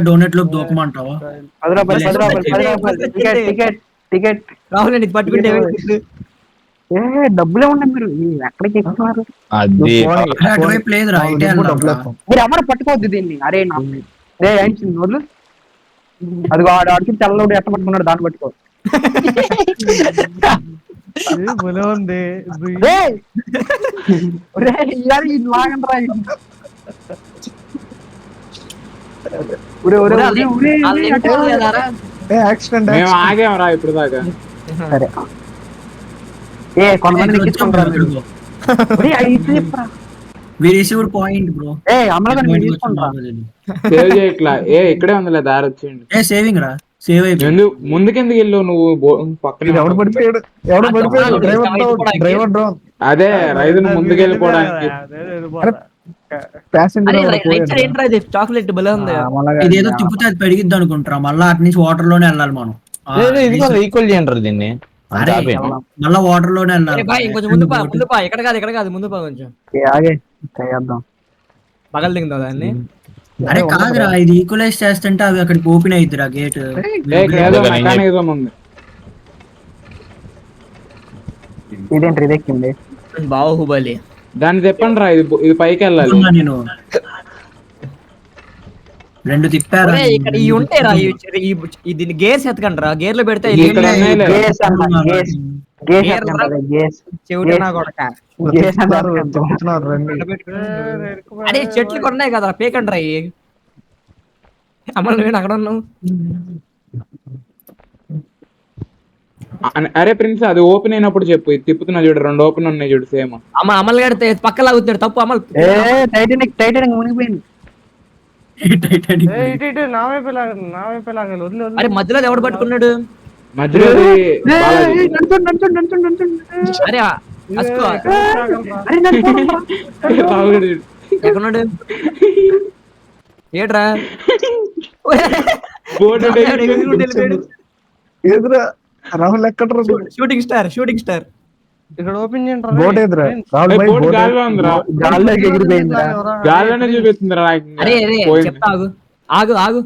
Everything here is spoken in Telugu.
డోనెట్ లోకి దూకమంటావా? 10 రూపాయలు 10 రూపాయలు 10 రూపాయలు టికెట్ టికెట్ టికెట్. రాహుల్ నీకు పట్టుకుంటే ఏమైంది? డబ్బులే ఉన్నాయి మీరు ఎక్కడికి ఎక్కుతున్నారు? అది అరే అటువైపు లేదురా, ఇటే వెళ్దాంరా. మీరు ఎవరు పట్టుకోవద్దు దీన్ని. అరే రే ఏంటి నోళ్ళు అదిగో ఆడికి తెల్లడు ఎట్ట పట్టుకున్నాడు దాన్ని పట్టుకో. ఉంది రేయ్! ఒరేయ్, ఇయాల ఈ లాగండ్రా ఇది. ఒరే, ఒరే, ఒరే, ఒరే, ఒరే, అటు. యాక్సిడెంట్ మేము ఆగామరా ఇప్పుడు దాకా. సరే కొంతమంది ఎక్కించుకుంటారా మీరు? ఒరేయ్, అది ఇటు చెప్పురా. We received point bro. అమ్మగా మీరు తీసుకుంటారా? సేవ్ చేయట్లా. ఇక్కడే ఉందిలే దారి వచ్చింది. సేవింగ్ రా, సేవ్ అయిపోయింది. ఎందుకు ముందుకెందుకు వెళ్ళావు నువ్వు? పక్కన ఎవడు పడిపోయాడు డ్రైవర్ డ్రోన్. అదే రైతును ముందుకెళ్ళిపోవడానికి. చాక్లెట్ భలే ఉంది. ఇదేదో తిప్పితే అది పెరిగిద్ది అనుకుంటారా, మళ్ళీ అటు నుంచి వాటర్ లోనే వెళ్ళాలి మనం. ఈక్వల్ చేయండి దీన్ని. అరే మళ్ళా వాటర్ లోనే వెళ్ళాలి. కొంచెం ముందు పా, ముందు పా. ఇక్కడ కాదు ముందు పా కొంచెం. పగలు దిగుతావు దాన్ని. అరే కాదురా, ఇది ఈక్వలైజ్ చేస్తుంటే అవి అక్కడికి ఓపెన్ అయిద్దిరా గేట్. మెకానిజం ఉంది. ఇదేంటి ఇది ఎక్కింది? బాహుబలి. దాన్ని చెప్పండి రా, ఇది పైకి వెళ్ళాలి. నేను 2 తిప్పారా. ఇక్కడ ఈ ఉంటాయి రా, దీన్ని గేర్స్ ఎత్తకండి రా. గేర్ లో పెడితే ఇక్కడ ఉన్నాయిలే. చెవిటి నా కొడక. అరే చెట్లు కొన్నాయి కదా, పేకండి రా. అమ్మ నువ్వేనా అక్కడ ఉన్నావు? అరే ప్రిన్స్, అది ఓపెన్ అయినప్పుడు చెప్పు. ఇది తిప్పుతున్నా చూడు, 2 ఓపెన్ ఉన్నాయి చూడు సేమ్. అమలు కడితే పక్క లాగుతాడు. తప్పు అమలు. టైటానిక్ టైటానిక్ మునిగిపోయింది. అరే మధ్యలో ఎవడు పట్టుకున్నాడు? మధ్యలో అరే అస్కో ఎక్కడున్నాడు? ఏట్రా రాహుల్ ఎక్కడ? షూటింగ్ స్టార్ ఇక్కడ ఓపెన్ చేయండి. బోట్ గాలిలో ఉందిరా, గాల్లోకి ఎగిరిపోయింది. గాలిలోనే చూపిస్తుందిరా. అరే చెప్తా, ఆగు.